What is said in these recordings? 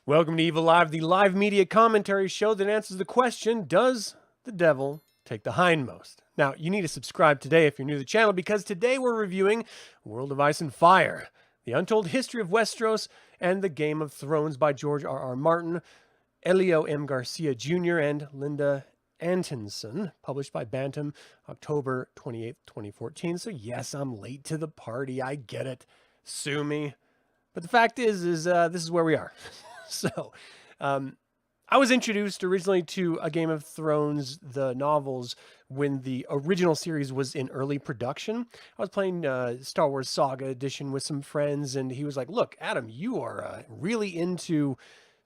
Welcome to Evilive, the live media commentary show that answers the question, does the devil take the hindmost? Now, you need to subscribe today if you're new to the channel, because today we're reviewing World of Ice and Fire, The Untold History of Westeros, and The Game of Thrones by George R.R. Martin, Elio M. García Jr., and Linda Antonsson, published by Bantam, October 28th, 2014. So yes, I'm late to the party. I get it. Sue me. But the fact is this is where we are. So, I was introduced originally to A Game of Thrones, the novels, when the original series was in early production. I was playing Star Wars Saga Edition with some friends, and he was like, look, Adam, you are really into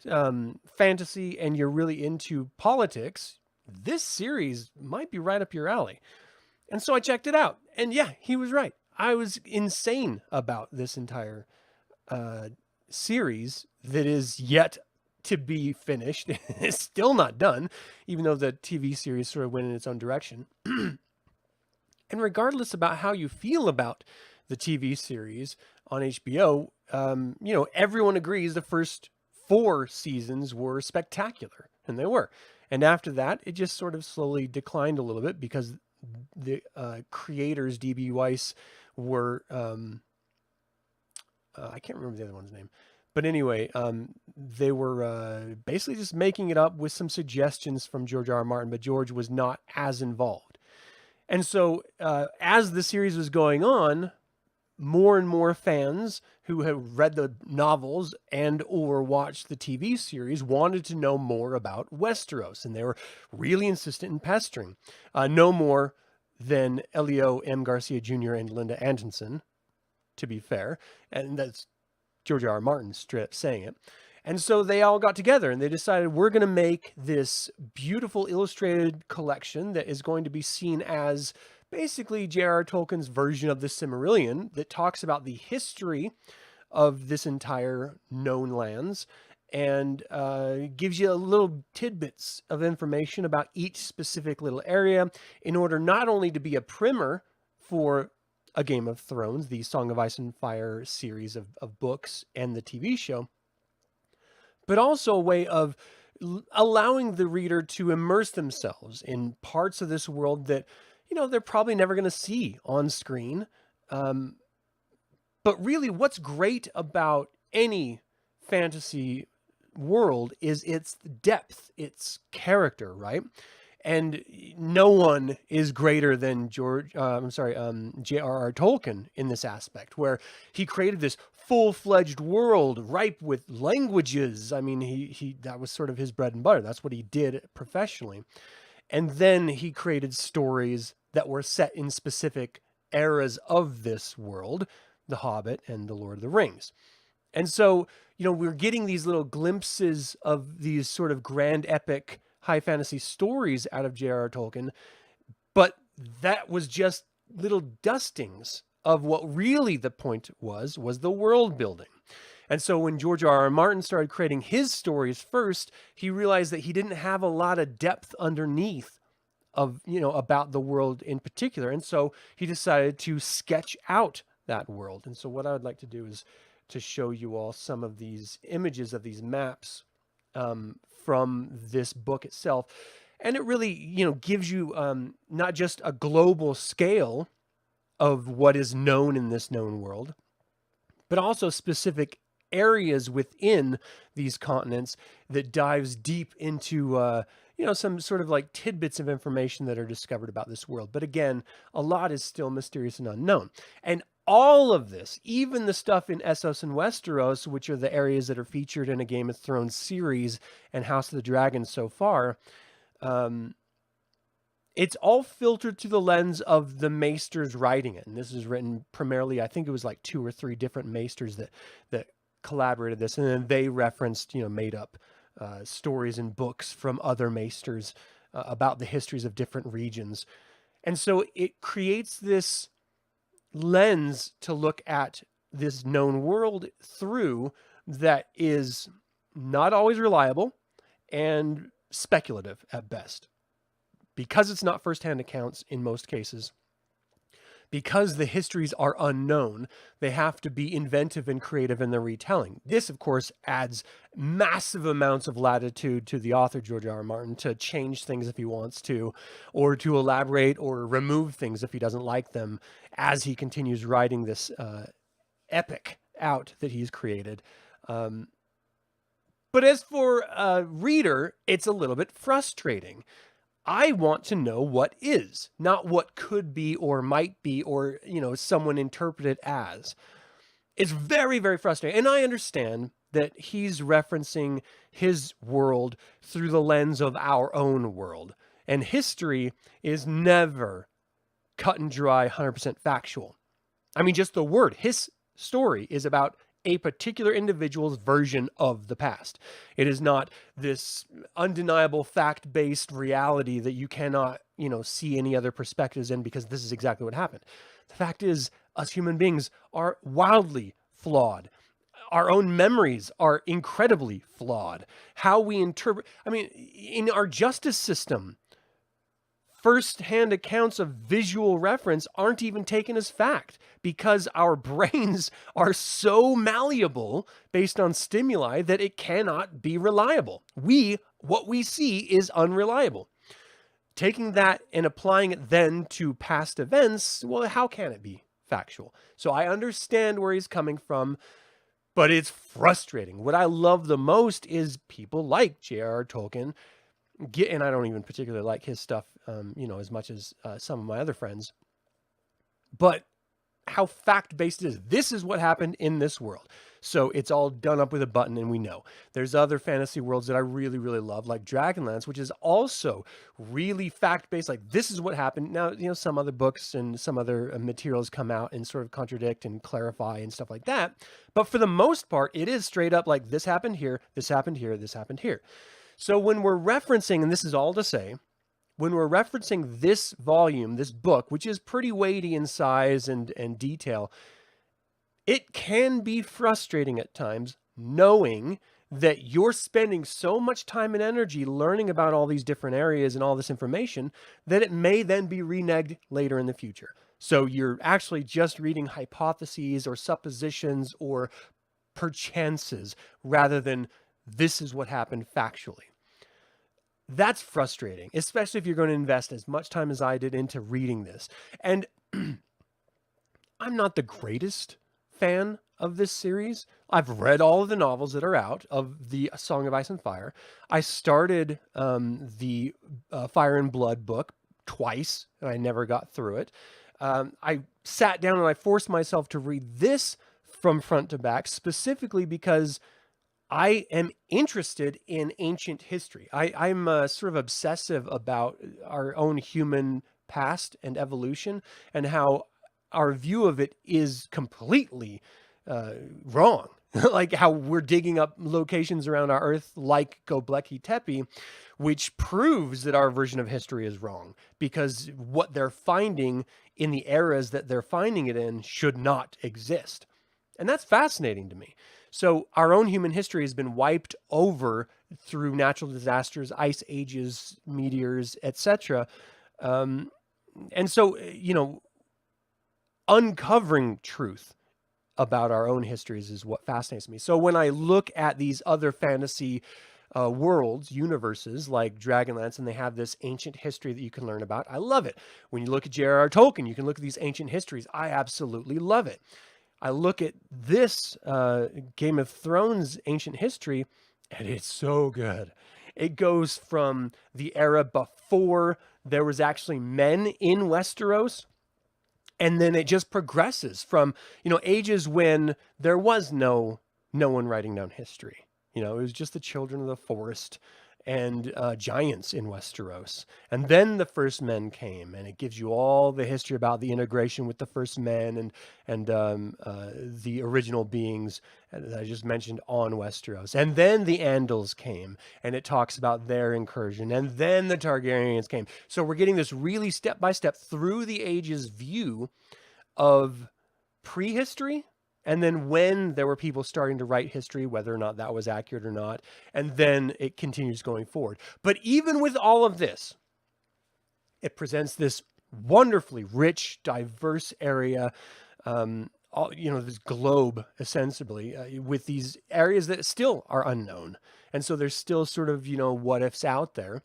fantasy and you're really into politics. This series might be right up your alley. And so I checked it out. And yeah, he was right. I was insane about this entire series that is yet to be finished. It's still not done, even though the TV series sort of went in its own direction. And regardless about how you feel about the TV series on HBO, everyone agrees the first 4 seasons were spectacular, and they were. And after that, it just sort of slowly declined a little bit because the creators, D.B. Weiss, were I can't remember the other one's name. But anyway, they were basically just making it up with some suggestions from George R. R. Martin, but George was not as involved. And so as the series was going on, more and more fans who had read the novels and or watched the TV series wanted to know more about Westeros, and they were really insistent in pestering. No more than Elio M. Garcia Jr. and Linda Antonsson, to be fair, and that's George R. R. Martin straight up saying it. And so they all got together and they decided, we're going to make this beautiful illustrated collection that is going to be seen as basically J.R.R. Tolkien's version of the Silmarillion that talks about the history of this entire known lands and gives you little tidbits of information about each specific little area in order not only to be a primer for A Game of Thrones, the Song of Ice and Fire series of books and the TV show, but also a way of allowing the reader to immerse themselves in parts of this world that, they're probably never going to see on screen. But really, what's great about any fantasy world is its depth, its character, right? And no one is greater than J.R.R. Tolkien in this aspect, where he created this full-fledged world ripe with languages. I mean, he that was sort of his bread and butter. That's what he did professionally. And then he created stories that were set in specific eras of this world, The Hobbit and The Lord of the Rings. And so, we're getting these little glimpses of these sort of grand epic high fantasy stories out of J.R.R. Tolkien, but that was just little dustings of what really the point was the world building. And so when George R. R. Martin started creating his stories first, he realized that he didn't have a lot of depth underneath of, about the world in particular. And so he decided to sketch out that world. And so what I would like to do is to show you all some of these images of these maps from this book itself. And it really, gives you not just a global scale of what is known in this known world, but also specific areas within these continents that dives deep into, some sort of like tidbits of information that are discovered about this world. But again, a lot is still mysterious and unknown. And all of this, even the stuff in Essos and Westeros, which are the areas that are featured in a Game of Thrones series and House of the Dragon so far, it's all filtered through the lens of the maesters writing it. And this is written primarily, I think it was like 2 or 3 different maesters that collaborated this. And then they referenced, made up stories and books from other maesters about the histories of different regions. And so it creates this lens to look at this known world through that is not always reliable and speculative at best, because it's not firsthand accounts in most cases. Because the histories are unknown, they have to be inventive and creative in their retelling. This, of course, adds massive amounts of latitude to the author, George R. R. Martin, to change things if he wants to, or to elaborate or remove things if he doesn't like them, as he continues writing this epic out that he's created. But as for a reader, it's a little bit frustrating. I want to know what is, not what could be or might be or, someone interpret it as. It's very, very frustrating. And I understand that he's referencing his world through the lens of our own world. And history is never cut and dry, 100% factual. I mean, just the word, his story is about a particular individual's version of the past. It is not this undeniable fact-based reality that you cannot, see any other perspectives in because this is exactly what happened. The fact is, us human beings are wildly flawed. Our own memories are incredibly flawed. How we interpret, in our justice system, first-hand accounts of visual reference aren't even taken as fact because our brains are so malleable based on stimuli that it cannot be reliable. What we see is unreliable. Taking that and applying it then to past events, well, how can it be factual? So I understand where he's coming from, but it's frustrating. What I love the most is people like J.R.R. Tolkien, and I don't even particularly like his stuff, as much as some of my other friends, but how fact-based it is. This is what happened in this world. So it's all done up with a button, and we know. There's other fantasy worlds that I really, really love, like Dragonlance, which is also really fact-based. Like, this is what happened. Now, some other books and some other materials come out and sort of contradict and clarify and stuff like that. But for the most part, it is straight up like, this happened here, this happened here, this happened here. So when we're referencing, and this is all to say, when we're referencing this volume, this book, which is pretty weighty in size and detail, it can be frustrating at times knowing that you're spending so much time and energy learning about all these different areas and all this information that it may then be reneged later in the future. So you're actually just reading hypotheses or suppositions or perchances rather than this is what happened factually. That's frustrating, especially if you're going to invest as much time as I did into reading this. And I'm not the greatest fan of this series. I've read all of the novels that are out of the Song of Ice and Fire. I started the Fire and Blood book twice, and I never got through it. I sat down and I forced myself to read this from front to back, specifically because I am interested in ancient history. I'm sort of obsessive about our own human past and evolution and how our view of it is completely wrong. Like how we're digging up locations around our Earth like Göbekli Tepe, which proves that our version of history is wrong because what they're finding in the eras that they're finding it in should not exist. And that's fascinating to me. So our own human history has been wiped over through natural disasters, ice ages, meteors, etc. And so, uncovering truth about our own histories is what fascinates me. So when I look at these other fantasy worlds, universes like Dragonlance, and they have this ancient history that you can learn about, I love it. When you look at J.R.R. Tolkien, you can look at these ancient histories. I absolutely love it. I look at this Game of Thrones ancient history, and it's so good. It goes from the era before there was actually men in Westeros, and then it just progresses from, ages when there was no one writing down history. It was just the children of the forest and giants in Westeros. And then the first men came, and it gives you all the history about the integration with the first men and the original beings that I just mentioned on Westeros. And then the Andals came, and it talks about their incursion. And then the Targaryens came. So we're getting this really step-by-step through the ages view of prehistory, and then when there were people starting to write history, whether or not that was accurate or not, and then it continues going forward. But even with all of this, it presents this wonderfully rich, diverse area, this globe essentially, with these areas that still are unknown. And so there's still sort of, what ifs out there.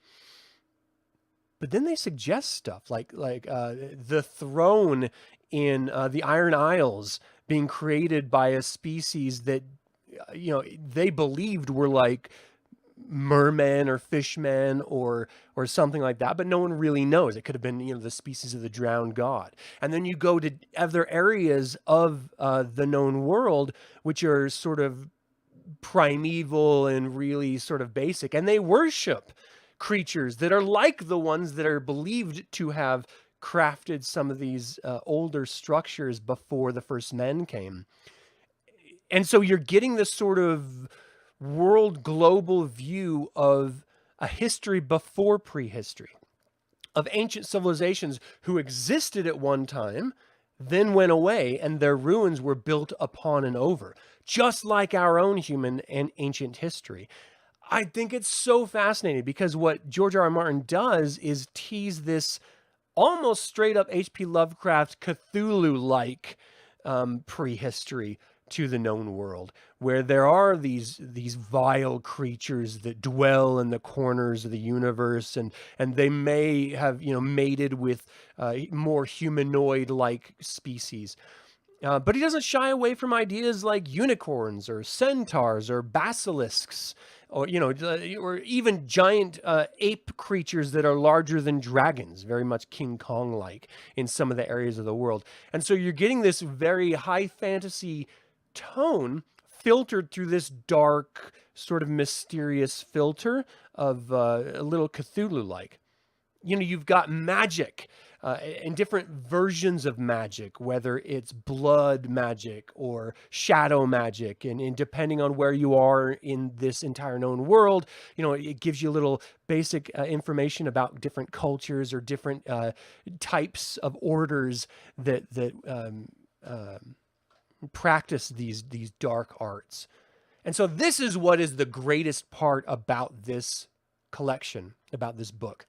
But then they suggest stuff like the throne in the Iron Isles being created by a species that they believed were like mermen or fishmen or something like that, but no one really knows. It could have been the species of the drowned god. And then you go to other areas of the known world, which are sort of primeval and really sort of basic, and they worship creatures that are like the ones that are believed to have crafted some of these older structures before the first men came. And so you're getting this sort of world global view of a history before prehistory, of ancient civilizations who existed at one time, then went away, and their ruins were built upon and over, just like our own human and ancient history. I think it's so fascinating because what George R. R. Martin does is tease this almost straight up H.P. Lovecraft Cthulhu-like prehistory to the known world, where there are these vile creatures that dwell in the corners of the universe, and they may have mated with more humanoid-like species. But he doesn't shy away from ideas like unicorns or centaurs or basilisks, or or even giant ape creatures that are larger than dragons, very much King Kong-like in some of the areas of the world. And so you're getting this very high fantasy tone filtered through this dark, sort of mysterious filter of a little Cthulhu-like. You've got magic and different versions of magic, whether it's blood magic or shadow magic. And depending on where you are in this entire known world, it gives you a little basic information about different cultures or different types of orders that practice these dark arts. And so this is what is the greatest part about this collection, about this book,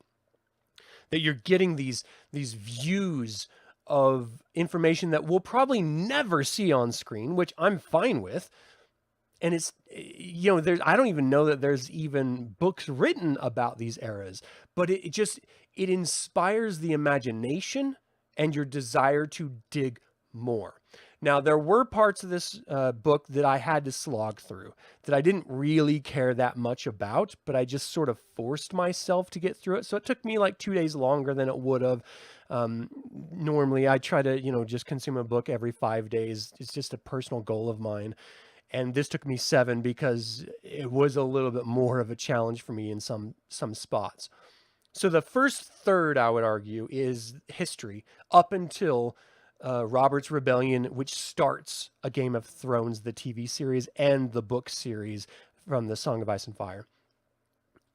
that you're getting these views of information that we'll probably never see on screen, which I'm fine with. And it's, I don't even know that there's even books written about these eras, but it inspires the imagination and your desire to dig more. Now, there were parts of this book that I had to slog through, that I didn't really care that much about, but I just sort of forced myself to get through it. So it took me like 2 days longer than it would have. Normally, I try to, just consume a book every 5 days. It's just a personal goal of mine. And this took me 7 because it was a little bit more of a challenge for me in some spots. So the first third, I would argue, is history up until Robert's Rebellion, which starts A Game of Thrones, the TV series, and the book series from the Song of Ice and Fire.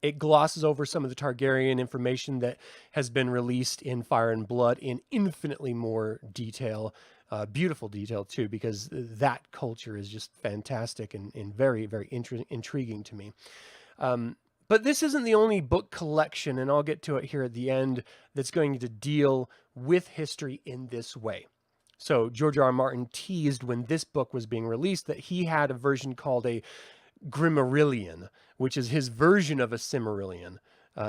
It glosses over some of the Targaryen information that has been released in Fire and Blood in infinitely more detail, beautiful detail too, because that culture is just fantastic and very, very intriguing to me. But this isn't the only book collection, and I'll get to it here at the end, that's going to deal with history in this way. So George R. R. Martin teased when this book was being released that he had a version called a Grimmarillion, which is his version of a Silmarillion.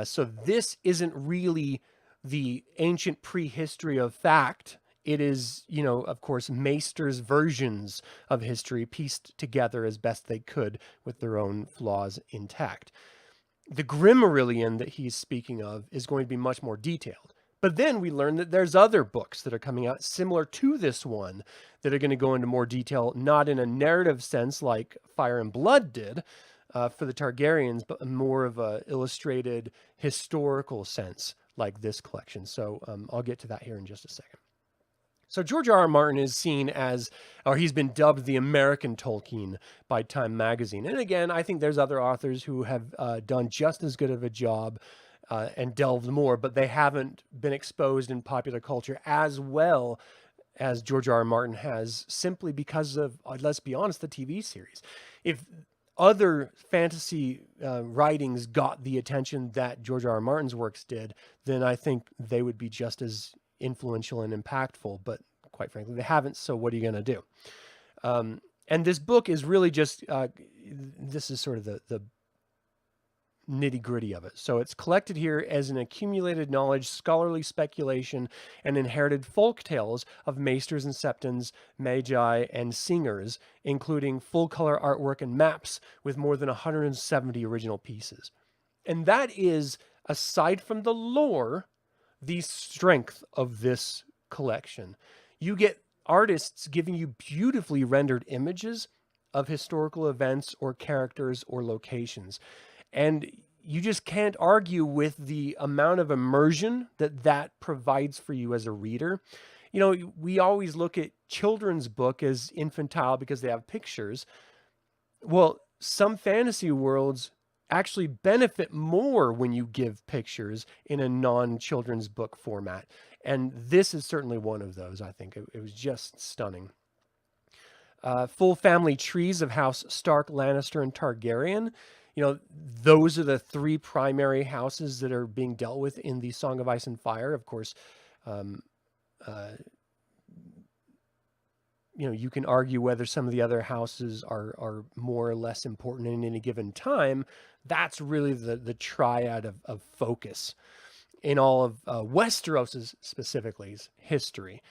So this isn't really the ancient prehistory of fact. It is, of course, Maester's versions of history pieced together as best they could with their own flaws intact. The Grimmarillion that he's speaking of is going to be much more detailed. But then we learn that there's other books that are coming out similar to this one that are going to go into more detail, not in a narrative sense like Fire and Blood did for the Targaryens, but more of a illustrated historical sense like this collection. So I'll get to that here in just a second. So George R. R. Martin is seen as, or he's been dubbed the American Tolkien by Time Magazine. And again, I think there's other authors who have done just as good of a job and delved more, but they haven't been exposed in popular culture as well as George R. R. Martin has, simply because of, let's be honest, the TV series. If other fantasy writings got the attention that George R. R. Martin's works did, then I think they would be just as influential and impactful, but quite frankly, they haven't. So what are you going to do? And this book is really just, this is sort of the nitty gritty of it. So it's collected here as an accumulated knowledge, scholarly speculation, and inherited folk tales of maesters and septons, magi, and singers, including full color artwork and maps with more than 170 original pieces. And that is, aside from the lore, the strength of this collection. You get artists giving you beautifully rendered images of historical events or characters or locations. And you just can't argue with the amount of immersion that provides for you as a reader. You know, we always look at children's book as infantile because they have pictures. Well, some fantasy worlds actually benefit more when you give pictures in a non-children's book format. And this is certainly one of those, I think. It was just stunning. Full family trees of House Stark, Lannister, and Targaryen. You know, those are the three primary houses that are being dealt with in the Song of Ice and Fire. Of course, you know, you can argue whether some of the other houses are more or less important in any given time. That's really the triad of focus in all of Westeros' specifically history.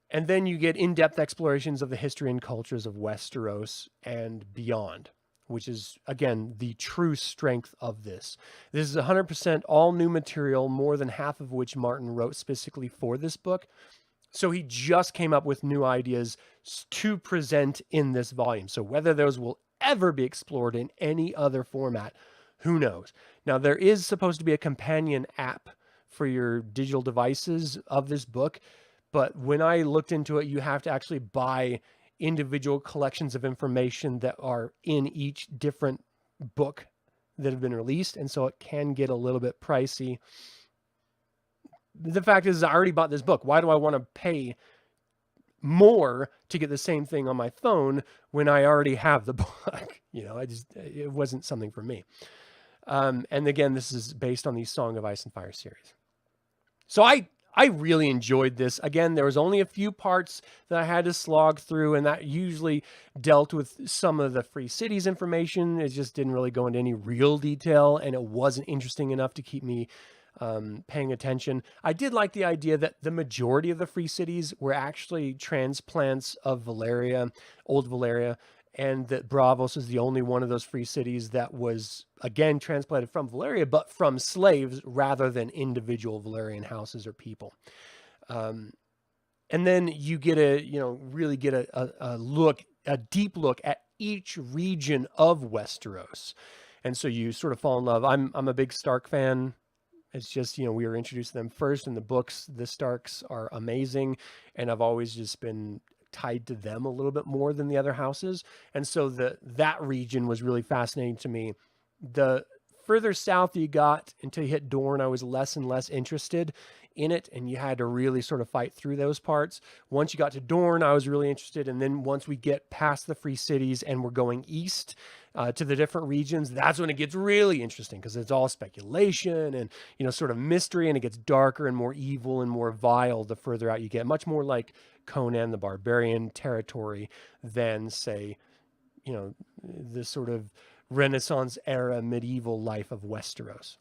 And then you get in-depth explorations of the history and cultures of Westeros and beyond, which is, again, the true strength of this. This is 100% all new material, more than half of which Martin wrote specifically for this book. So he just came up with new ideas to present in this volume. So whether those will ever be explored in any other format, who knows? Now, there is supposed to be a companion app for your digital devices of this book, but when I looked into it, you have to actually buy individual collections of information that are in each different book that have been released, and so it can get a little bit pricey. The fact is, I already bought this book. Why do I want to pay more to get the same thing on my phone when I already have the book? You know, it wasn't something for me. And again, this is based on the Song of Ice and Fire series. So I really enjoyed this. Again, there was only a few parts that I had to slog through, and that usually dealt with some of the Free Cities information. It just didn't really go into any real detail, and it wasn't interesting enough to keep me paying attention. I did like the idea that the majority of the Free Cities were actually transplants of Valyria, old Valyria, and that Braavos is the only one of those Free Cities that was, again, transplanted from Valyria, but from slaves rather than individual Valyrian houses or people. And then you get really get a deep look at each region of Westeros. And so you sort of fall in love. I'm a big Stark fan. It's just, we were introduced to them first in the books. The Starks are amazing. And I've always just been tied to them a little bit more than the other houses. And so that region was really fascinating to me. The further south you got until you hit Dorne, I was less and less interested in it, and you had to really sort of fight through those parts. Once you got to Dorne, I was really interested, and then once we get past the Free Cities and we're going east to the different regions, that's when it gets really interesting, because it's all speculation and sort of mystery, and it gets darker and more evil and more vile the further out you get. Much more like Conan the Barbarian territory than, say, the sort of Renaissance era medieval life of Westeros.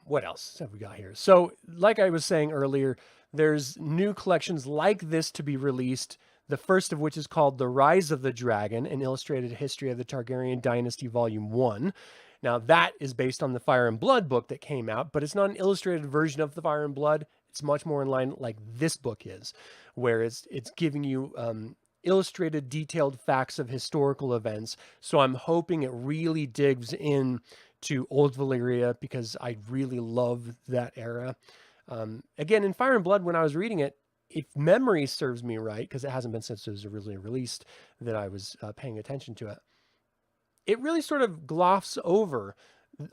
What else have we got here? So, like I was saying earlier, there's new collections like this to be released. The first of which is called The Rise of the Dragon, an illustrated history of the Targaryen dynasty, Volume 1. Now, that is based on the Fire and Blood book that came out, but it's not an illustrated version of the Fire and Blood. It's much more in line like this book is, where it's giving you illustrated, detailed facts of historical events. So I'm hoping it really digs in to Old Valyria, because I really love that era. Again, in Fire and Blood, when I was reading it, if memory serves me right, because it hasn't been since it was originally released that I was paying attention to it, it really sort of gloss over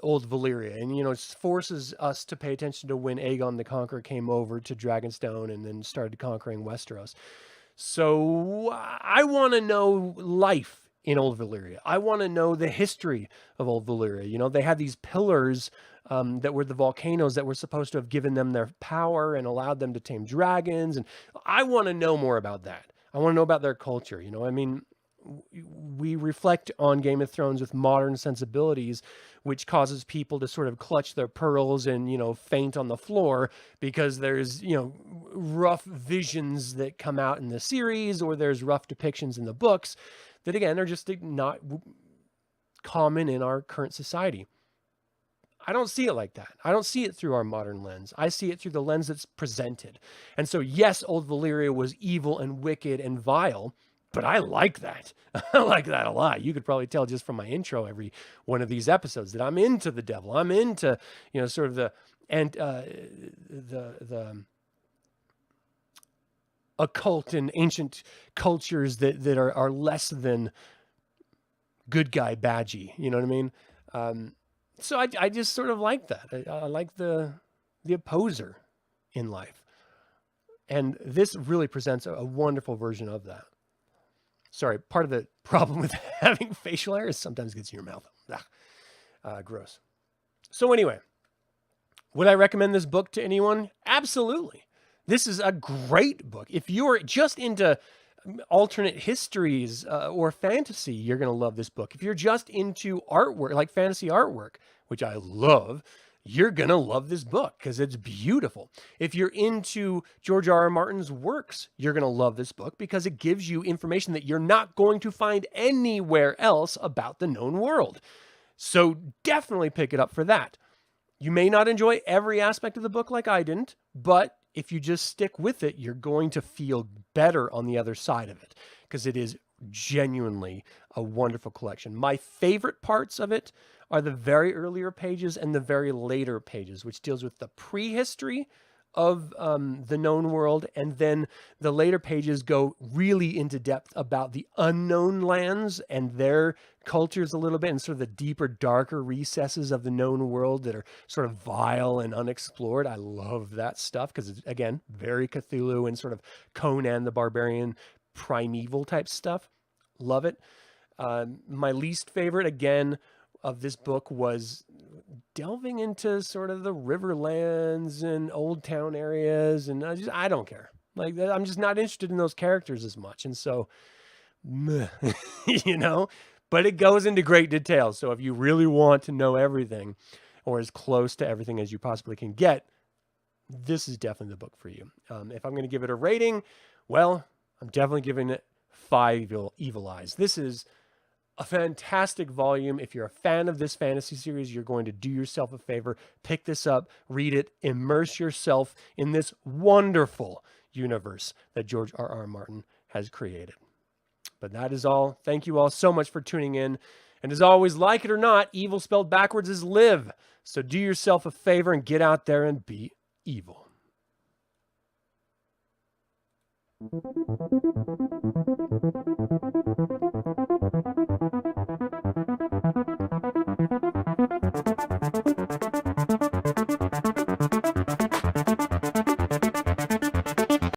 Old Valyria, and it forces us to pay attention to when Aegon the Conqueror came over to Dragonstone and then started conquering Westeros. So I want to know life in Old Valyria. I want to know the history of Old Valyria. You know, they had these pillars that were the volcanoes that were supposed to have given them their power and allowed them to tame dragons. And I want to know more about that. I want to know about their culture. You know, I mean, we reflect on Game of Thrones with modern sensibilities, which causes people to sort of clutch their pearls and, you know, faint on the floor because there's, you know, rough visions that come out in the series, or there's rough depictions in the books that, again, are just not common in our current society. I don't see it like that. I don't see it through our modern lens. I see it through the lens that's presented. And so, yes, Old Valyria was evil and wicked and vile, but I like that. I like that a lot. You could probably tell just from my intro every one of these episodes that I'm into the devil. I'm into, you know, sort of the occult and ancient cultures that are less than good guy badgy. You know what I mean? So I just sort of like that. I like the opposer in life. And this really presents a wonderful version of that. Sorry, part of the problem with having facial hair is sometimes gets in your mouth. Gross. So anyway, would I recommend this book to anyone? Absolutely. This is a great book. If you're just into alternate histories or fantasy, you're going to love this book. If you're just into artwork, like fantasy artwork, which I love, you're going to love this book because it's beautiful. If you're into George R. R. Martin's works, you're going to love this book because it gives you information that you're not going to find anywhere else about the known world. So definitely pick it up for that. You may not enjoy every aspect of the book like I didn't, but if you just stick with it, you're going to feel better on the other side of it because it is genuinely a wonderful collection. My favorite parts of it are the very earlier pages and the very later pages, which deals with the prehistory of the known world. And then the later pages go really into depth about the unknown lands and their cultures a little bit, and sort of the deeper, darker recesses of the known world that are sort of vile and unexplored. I love that stuff because it's, again, very Cthulhu and sort of Conan the Barbarian primeval type stuff. Love it. My least favorite, again, of this book was delving into sort of the Riverlands and Old Town areas, and I don't care. Like, I'm just not interested in those characters as much, and so, you know. But it goes into great detail. So if you really want to know everything, or as close to everything as you possibly can get, this is definitely the book for you. If I'm going to give it a rating, well, I'm definitely giving it 5 evil eyes. This is a fantastic volume. If you're a fan of this fantasy series, you're going to do yourself a favor. Pick this up, read it, immerse yourself in this wonderful universe that George R. R. Martin has created. But that is all. Thank you all so much for tuning in. And as always, like it or not, evil spelled backwards is live. So do yourself a favor and get out there and be evil.